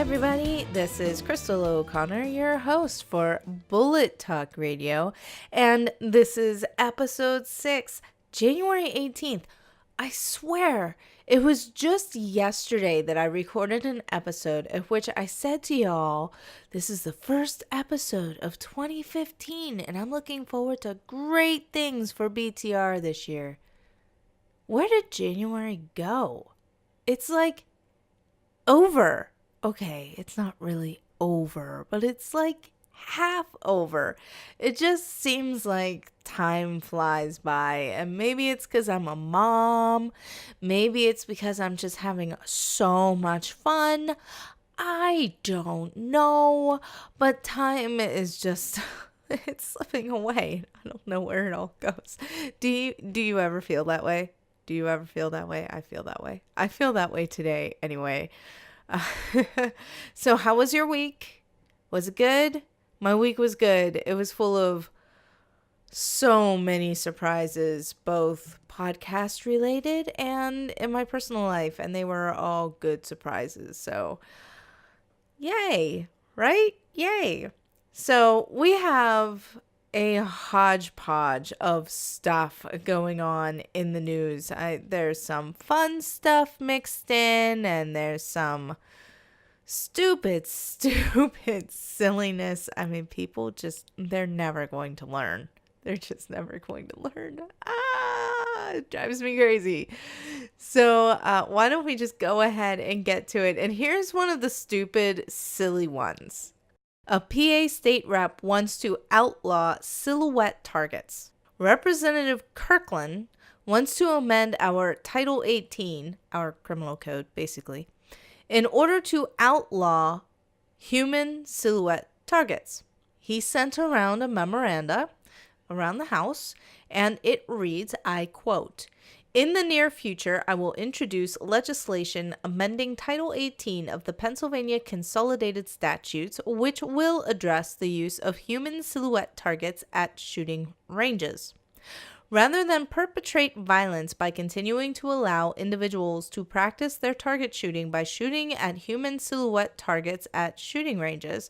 everybody. This is Crystal O'Connor, your host for Bullet Talk Radio, and this is episode 6, January 18th. I swear, it was just yesterday that I recorded an episode of which I said to y'all, this is the first episode of 2015, and I'm looking forward to great things for BTR this year. Where did January go? It's like over. Okay, it's not really over, but it's like half over. It just seems like time flies by, and maybe it's because I'm a mom. Maybe it's because I'm just having so much fun. I don't know, but time is just it's slipping away. I don't know where it all goes. Do you ever feel that way? Do you ever feel that way? I feel that way. I feel that way today anyway. So how was your week? Was it good? My week was good. It was full of so many surprises, both podcast related and in my personal life, and they were all good surprises. So yay, right? Yay. So we have a hodgepodge of stuff going on in the news. There's some fun stuff mixed in, and there's some stupid silliness. I mean, people they're never going to learn. They're just never going to learn. It drives me crazy. So why don't we just go ahead and get to it? And here's one of the stupid, silly ones. A PA state rep wants to outlaw silhouette targets. Representative Kirkland wants to amend our Title 18, our criminal code, basically, in order to outlaw human silhouette targets. He sent around a memoranda around the House, and it reads, I quote, "In the near future, I will introduce legislation amending Title 18 of the Pennsylvania Consolidated Statutes, which will address the use of human silhouette targets at shooting ranges. Rather than perpetrate violence by continuing to allow individuals to practice their target shooting by shooting at human silhouette targets at shooting ranges,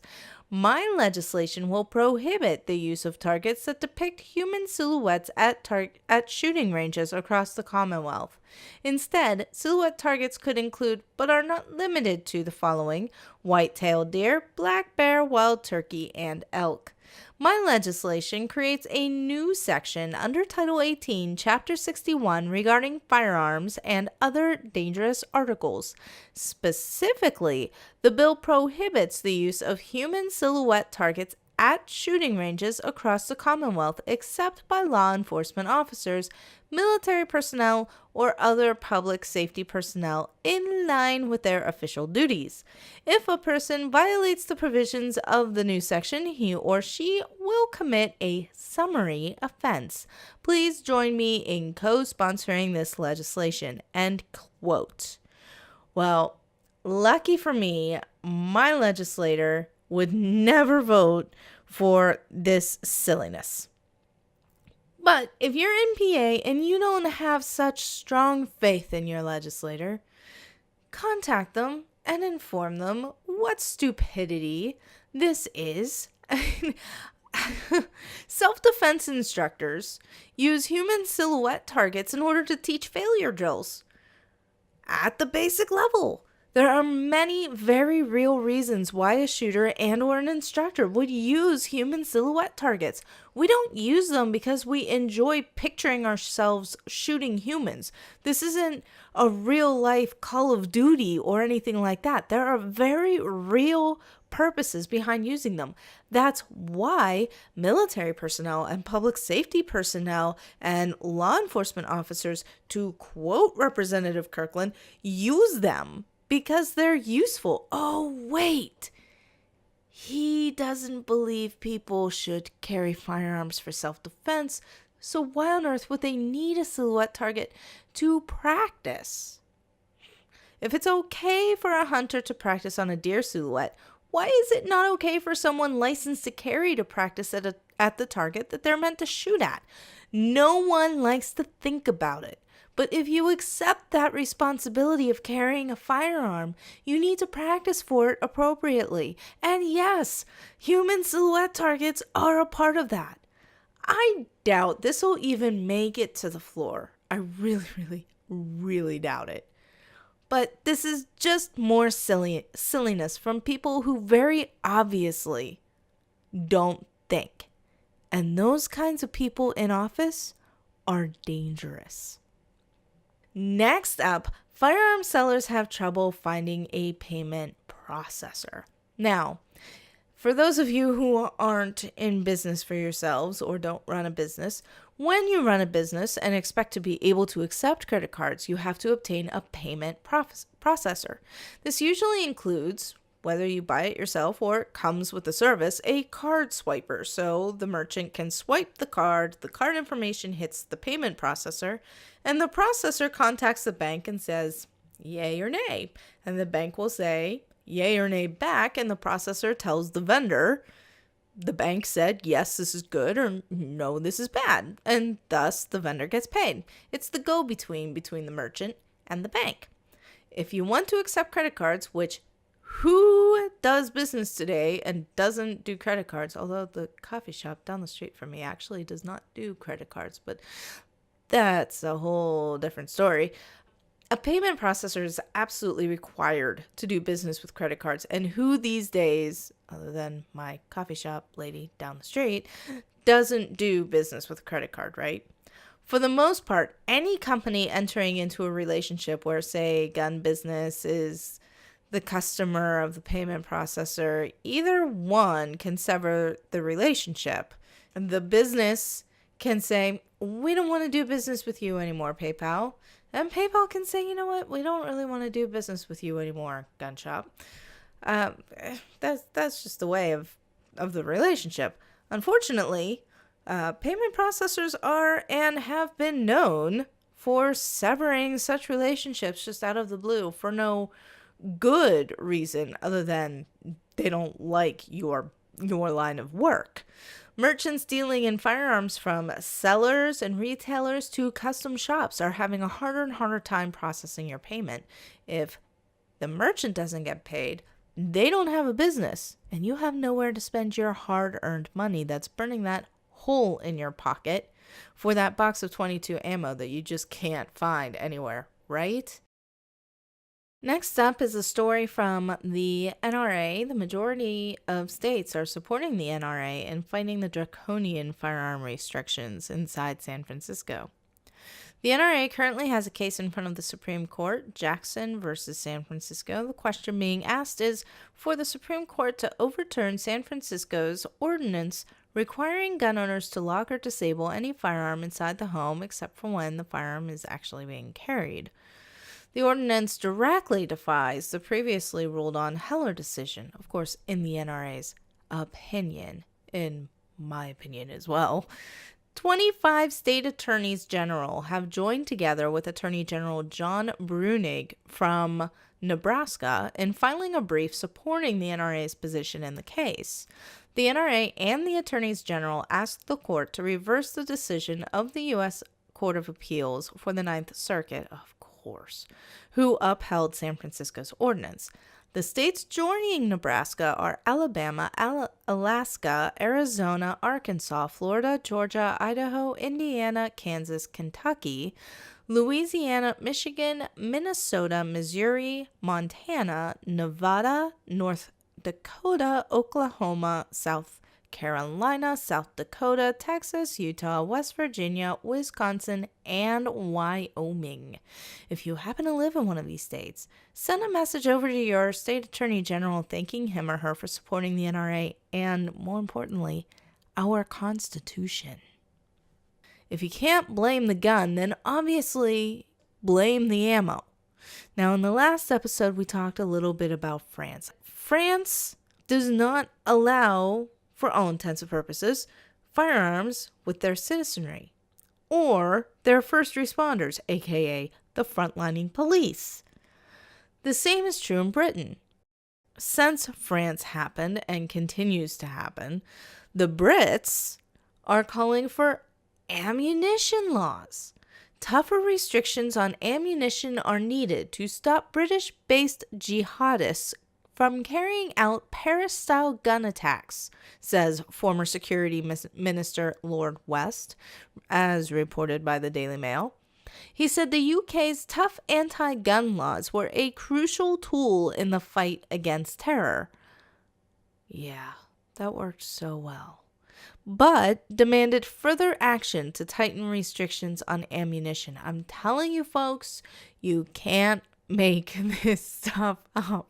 my legislation will prohibit the use of targets that depict human silhouettes at shooting ranges across the Commonwealth. Instead, silhouette targets could include, but are not limited to, the following: white-tailed deer, black bear, wild turkey, and elk. My legislation creates a new section under Title 18, Chapter 61 regarding firearms and other dangerous articles. Specifically, the bill prohibits the use of human silhouette targets at shooting ranges across the Commonwealth except by law enforcement officers, military personnel, or other public safety personnel in line with their official duties. If a person violates the provisions of the new section, he or she will commit a summary offense. Please join me in co-sponsoring this legislation." End quote. Well, lucky for me, my legislator would never vote for this silliness. But if you're in PA and you don't have such strong faith in your legislator, contact them and inform them what stupidity this is. Self-defense instructors use human silhouette targets in order to teach failure drills at the basic level. There are many very real reasons why a shooter and or an instructor would use human silhouette targets. We don't use them because we enjoy picturing ourselves shooting humans. This isn't a real life Call of Duty or anything like that. There are very real purposes behind using them. That's why military personnel and public safety personnel and law enforcement officers, to quote Representative Kirkland, use them. Because they're useful. Oh, wait. He doesn't believe people should carry firearms for self-defense, so why on earth would they need a silhouette target to practice? If it's okay for a hunter to practice on a deer silhouette, why is it not okay for someone licensed to carry to practice at the target that they're meant to shoot at? No one likes to think about it. But if you accept that responsibility of carrying a firearm, you need to practice for it appropriately. And yes, human silhouette targets are a part of that. I doubt this will even make it to the floor. I really, really, really doubt it. But this is just more silliness from people who very obviously don't think. And those kinds of people in office are dangerous. Next up, firearm sellers have trouble finding a payment processor. Now, for those of you who aren't in business for yourselves or don't run a business, when you run a business and expect to be able to accept credit cards, you have to obtain a payment processor. This usually includes, whether you buy it yourself or it comes with the service, a card swiper. So the merchant can swipe the card information hits the payment processor, and the processor contacts the bank and says, yay or nay. And the bank will say, yay or nay back, and the processor tells the vendor, the bank said, yes, this is good, or no, this is bad. And thus the vendor gets paid. It's the go-between between the merchant and the bank. If you want to accept credit cards, which who does business today and doesn't do credit cards? Although the coffee shop down the street from me actually does not do credit cards, but that's a whole different story. A payment processor is absolutely required to do business with credit cards. And who these days, other than my coffee shop lady down the street, doesn't do business with a credit card, right? For the most part, any company entering into a relationship where, say, gun business is the customer of the payment processor, either one can sever the relationship. And the business can say, we don't want to do business with you anymore, PayPal. And PayPal can say, you know what, we don't really want to do business with you anymore, gun shop. That's just the way of the relationship. Unfortunately, payment processors are and have been known for severing such relationships just out of the blue for no good reason other than they don't like your line of work. Merchants dealing in firearms, from sellers and retailers to custom shops, are having a harder and harder time processing your payment. If the merchant doesn't get paid, they don't have a business, and you have nowhere to spend your hard-earned money that's burning that hole in your pocket for that box of 22 ammo that you just can't find anywhere, right? Next up is a story from the NRA. The majority of states are supporting the NRA in fighting the draconian firearm restrictions inside San Francisco. The NRA currently has a case in front of the Supreme Court, Jackson versus San Francisco. The question being asked is for the Supreme Court to overturn San Francisco's ordinance requiring gun owners to lock or disable any firearm inside the home except for when the firearm is actually being carried. The ordinance directly defies the previously ruled on Heller decision, of course, in the NRA's opinion, in my opinion as well. 25 state attorneys general have joined together with Attorney General John Brunig from Nebraska in filing a brief supporting the NRA's position in the case. The NRA and the attorneys general asked the court to reverse the decision of the U.S. Court of Appeals for the Ninth Circuit, of course, who upheld San Francisco's ordinance. The states joining Nebraska are Alabama, Alaska, Arizona, Arkansas, Florida, Georgia, Idaho, Indiana, Kansas, Kentucky, Louisiana, Michigan, Minnesota, Missouri, Montana, Nevada, North Dakota, Oklahoma, South Carolina, South Dakota, Texas, Utah, West Virginia, Wisconsin, and Wyoming. If you happen to live in one of these states, send a message over to your state attorney general thanking him or her for supporting the NRA and, more importantly, our Constitution. If you can't blame the gun, then obviously blame the ammo. Now, in the last episode, we talked a little bit about France. France does not allow, for all intents and purposes, firearms with their citizenry or their first responders, aka the frontlining police. The same is true in Britain. Since France happened and continues to happen, the Brits are calling for ammunition laws tougher restrictions on ammunition are needed to stop British-based jihadists from carrying out Paris-style gun attacks, says former Security Minister Lord West, as reported by the Daily Mail. He said the UK's tough anti-gun laws were a crucial tool in the fight against terror. Yeah, that worked so well. But demanded further action to tighten restrictions on ammunition. I'm telling you, folks, you can't make this stuff up.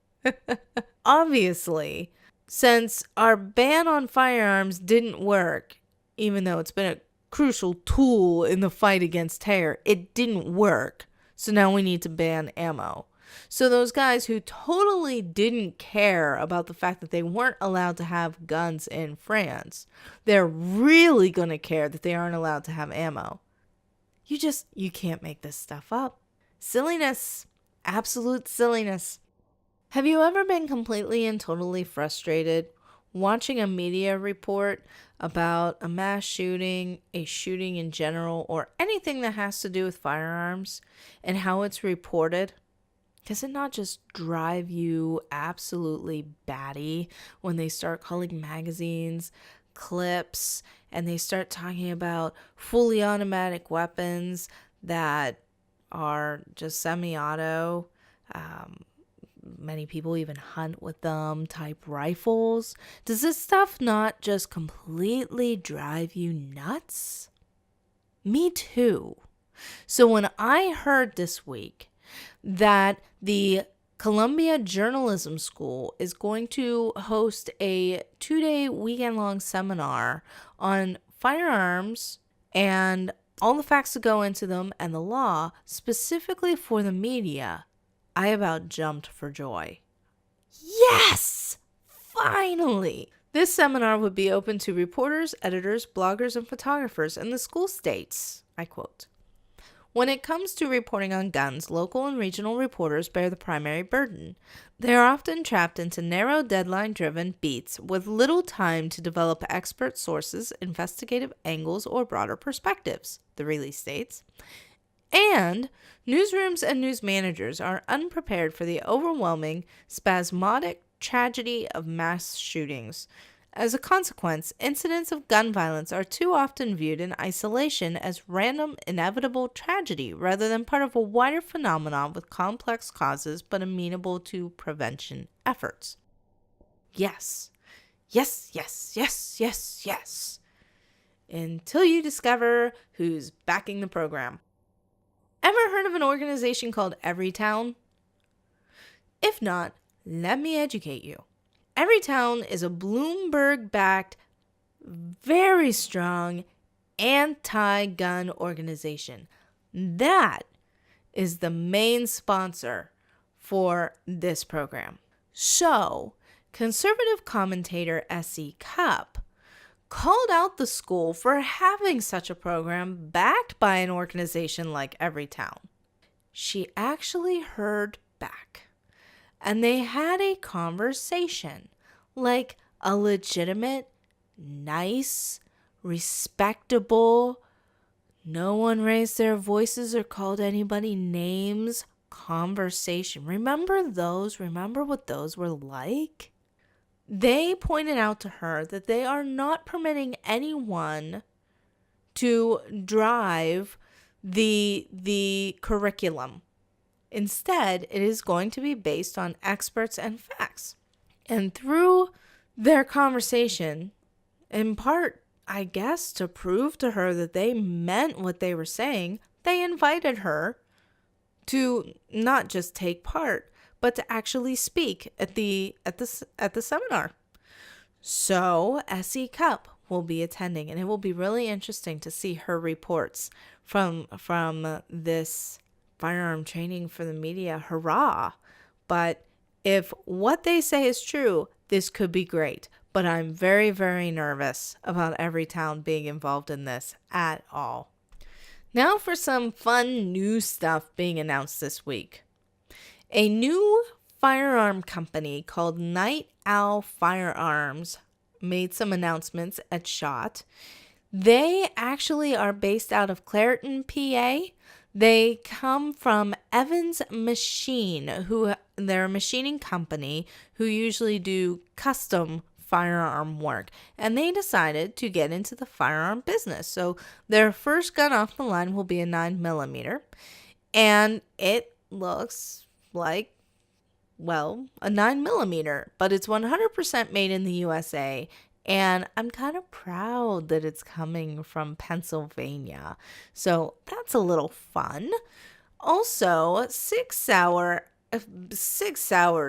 Obviously, since our ban on firearms didn't work, even though it's been a crucial tool in the fight against terror, it didn't work. So now we need to ban ammo. So those guys who totally didn't care about the fact that they weren't allowed to have guns in France, they're really going to care that they aren't allowed to have ammo. You can't make this stuff up. Silliness. Absolute silliness. Have you ever been completely and totally frustrated watching a media report about a mass shooting, a shooting in general, or anything that has to do with firearms and how it's reported? Does it not just drive you absolutely batty when they start calling magazines clips and they start talking about fully automatic weapons that are just semi-auto? Many people even hunt with them, type rifles. Does this stuff not just completely drive you nuts? Me too. So when I heard this week that the Columbia Journalism School is going to host a 2-day weekend-long seminar on firearms and all the facts that go into them and the law specifically for the media, I about jumped for joy. Yes! Finally! This seminar would be open to reporters, editors, bloggers, and photographers, and the school states, I quote, "When it comes to reporting on guns, local and regional reporters bear the primary burden. They are often trapped into narrow, deadline-driven beats with little time to develop expert sources, investigative angles, or broader perspectives," the release states. And newsrooms and news managers are unprepared for the overwhelming, spasmodic tragedy of mass shootings. As a consequence, incidents of gun violence are too often viewed in isolation as random, inevitable tragedy rather than part of a wider phenomenon with complex causes but amenable to prevention efforts. Yes. Yes, yes, yes, yes, yes. Until you discover who's backing the program. Ever heard of an organization called Everytown? If not, let me educate you. Everytown is a Bloomberg-backed, very strong anti-gun organization. That is the main sponsor for this program. So, conservative commentator S.E. Cupp called out the school for having such a program backed by an organization like Everytown. She actually heard back, and they had a conversation, like a legitimate, nice, respectable, no one raised their voices or called anybody names conversation. Remember those? Remember what those were like? They pointed out to her that they are not permitting anyone to drive the curriculum. Instead, it is going to be based on experts and facts. And through their conversation, in part, I guess, to prove to her that they meant what they were saying, they invited her to not just take part, but to actually speak at the seminar. So S.E. Cupp will be attending, and it will be really interesting to see her reports from this firearm training for the media. Hurrah! But if what they say is true, this could be great. But I'm very, very nervous about Everytown being involved in this at all. Now for some fun new stuff being announced this week. A new firearm company called Night Owl Firearms made some announcements at SHOT. They actually are based out of Clairton, PA. They come from Evans Machine, who they're a machining company who usually do custom firearm work, and they decided to get into the firearm business. So their first gun off the line will be a 9mm, and it looks like, well, a 9mm, but it's 100% made in the USA. And I'm kind of proud that it's coming from Pennsylvania. So that's a little fun. Also, Sig Sauer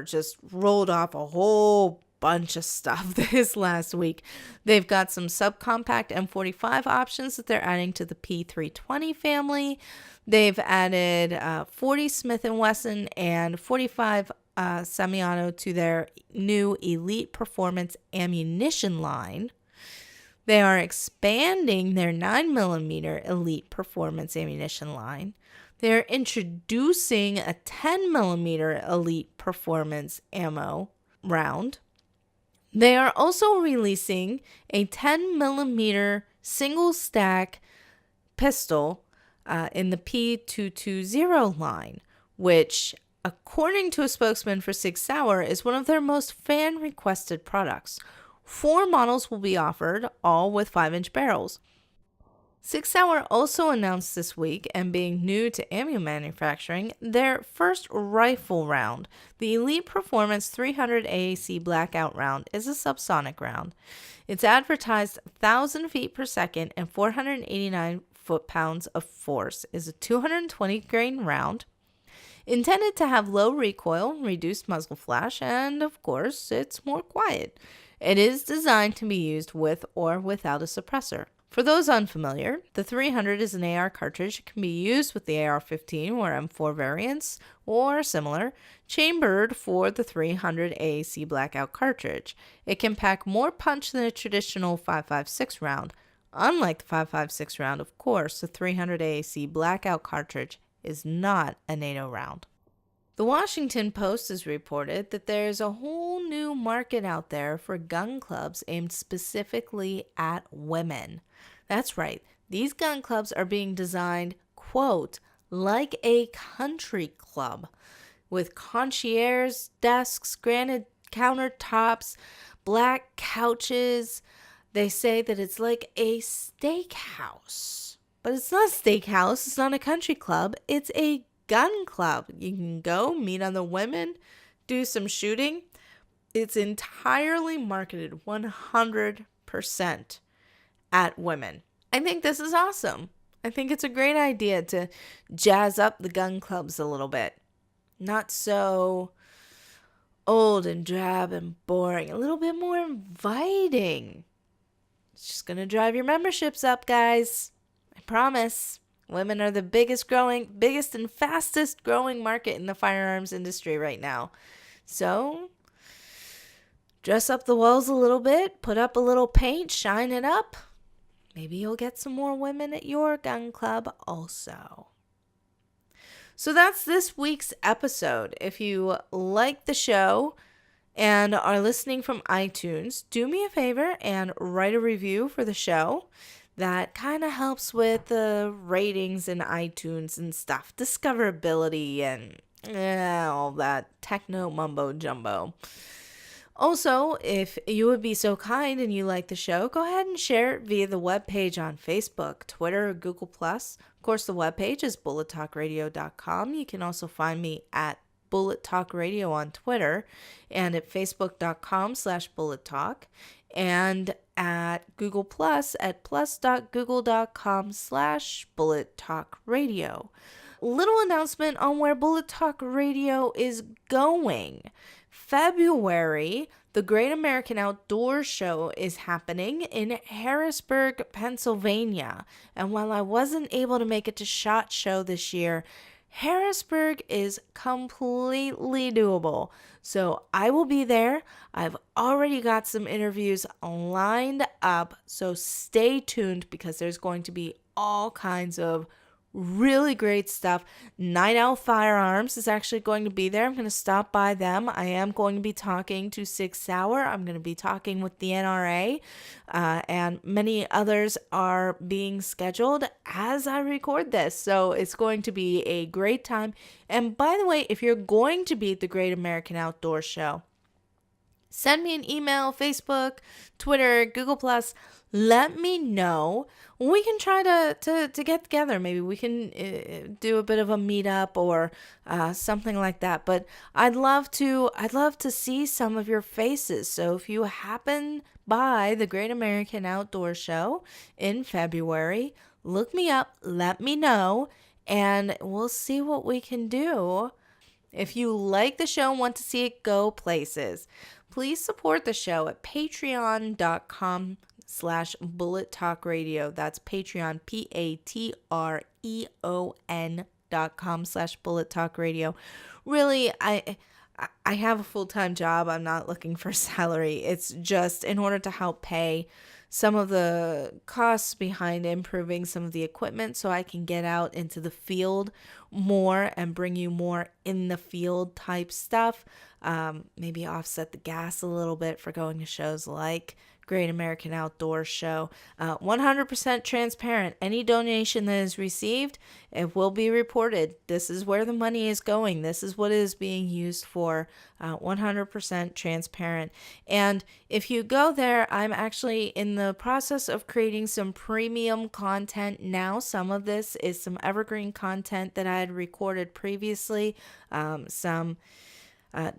just rolled off a whole bunch of stuff this last week. They've got some subcompact M45 options that they're adding to the P320 family. They've added 40 Smith & Wesson and 45 semi-auto to their new Elite Performance ammunition line. They are expanding their 9mm Elite Performance ammunition line. They're introducing a 10mm Elite Performance ammo round. They are also releasing a 10mm single stack pistol in the P220 line, which, according to a spokesman for Sig Sauer, is one of their most fan-requested products. 4 models will be offered, all with 5-inch barrels. Sig Sauer also announced this week, and being new to ammo manufacturing, their first rifle round. The Elite Performance 300 AAC Blackout round is a subsonic round. It's advertised 1,000 feet per second and 489 foot-pounds of force, is a 220 grain round, intended to have low recoil, reduced muzzle flash, and of course, it's more quiet. It is designed to be used with or without a suppressor. For those unfamiliar, the 300 is an AR cartridge. It can be used with the AR-15 or M4 variants or similar, chambered for the 300 AAC Blackout cartridge. It can pack more punch than a traditional 5.56 round. Unlike the 5.56 round, of course, the 300 AAC Blackout cartridge is not a NATO round. The Washington Post has reported that there's a whole new market out there for gun clubs aimed specifically at women. That's right. These gun clubs are being designed, quote, like a country club, with concierge desks, granite countertops, black couches. They say that it's like a steakhouse. But it's not a steakhouse. It's not a country club. It's a gun club. You can go meet other women, do some shooting. It's entirely marketed 100% at women. I think this is awesome. I think it's a great idea to jazz up the gun clubs a little bit. Not so old and drab and boring. A little bit more inviting. It's just going to drive your memberships up, guys. I promise. Women are the biggest and fastest growing market in the firearms industry right now. So, dress up the walls a little bit, put up a little paint, shine it up. Maybe you'll get some more women at your gun club also. So that's this week's episode. If you like the show and are listening from iTunes, do me a favor and write a review for the show. That kind of helps with the ratings in iTunes and stuff, discoverability and all that techno mumbo jumbo. Also, if you would be so kind and you like the show, go ahead and share it via the webpage on Facebook, Twitter, or Google+. Of course, the webpage is bullettalkradio.com. You can also find me at Bullet Talk Radio on Twitter and at facebook.com/bullettalk and at Google+ at plus.google.com/bullettalkradio. Little announcement on where Bullet Talk Radio is going. February, the Great American Outdoor Show is happening in Harrisburg, Pennsylvania. And while I wasn't able to make it to SHOT Show this year, Harrisburg is completely doable. So I will be there. I've already got some interviews lined up. So stay tuned because there's going to be all kinds of Really great stuff. Night Owl Firearms is actually going to be there. I'm going to stop by them. I am going to be talking to Sig Sauer. I'm going to be talking with the NRA, and many others are being scheduled as I record this. So it's going to be a great time. And by the way, if you're going to be at the Great American Outdoor Show, send me an email, Facebook, Twitter, Google+. Let me know. We can try to get together. Maybe we can do a bit of a meetup or something like that. But I'd love to see some of your faces. So if you happen by the Great American Outdoor Show in February, look me up, let me know, and we'll see what we can do. If you like the show and want to see it go places, please support the show at patreon.com/Bullet Talk Radio. That's Patreon, patreon.com/Bullet Talk Radio. Really, I have a full-time job. I'm not looking for salary. It's just in order to help pay some of the costs behind improving some of the equipment so I can get out into the field more and bring you more in the field type stuff. Maybe offset the gas a little bit for going to shows like Great American Outdoor Show. 100% transparent. Any donation that is received, it will be reported. This is where the money is going. This is what it is being used for. 100% transparent. And if you go there, I'm actually in the process of creating some premium content now. Some of this is some evergreen content that I had recorded previously. Some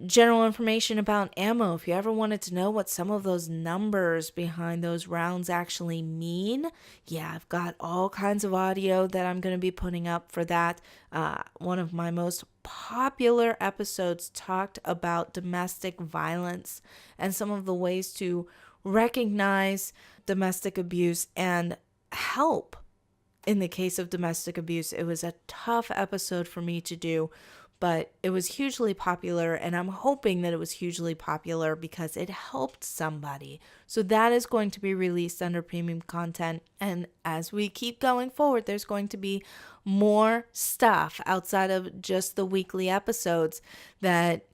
general information about ammo. If you ever wanted to know what some of those numbers behind those rounds actually mean, yeah, I've got all kinds of audio that I'm going to be putting up for that. One of my most popular episodes talked about domestic violence and some of the ways to recognize domestic abuse and help in the case of domestic abuse. It was a tough episode for me to do, but it was hugely popular, and I'm hoping that it was hugely popular because it helped somebody. So that is going to be released under premium content, and as we keep going forward, there's going to be more stuff outside of just the weekly episodes that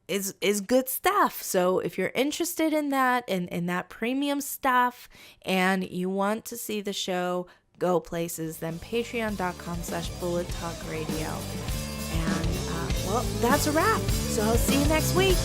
is good stuff. So if you're interested in that, in that premium stuff, and you want to see the show go places, then patreon.com/Bullet Talk Radio. And, well, that's a wrap. So I'll see you next week.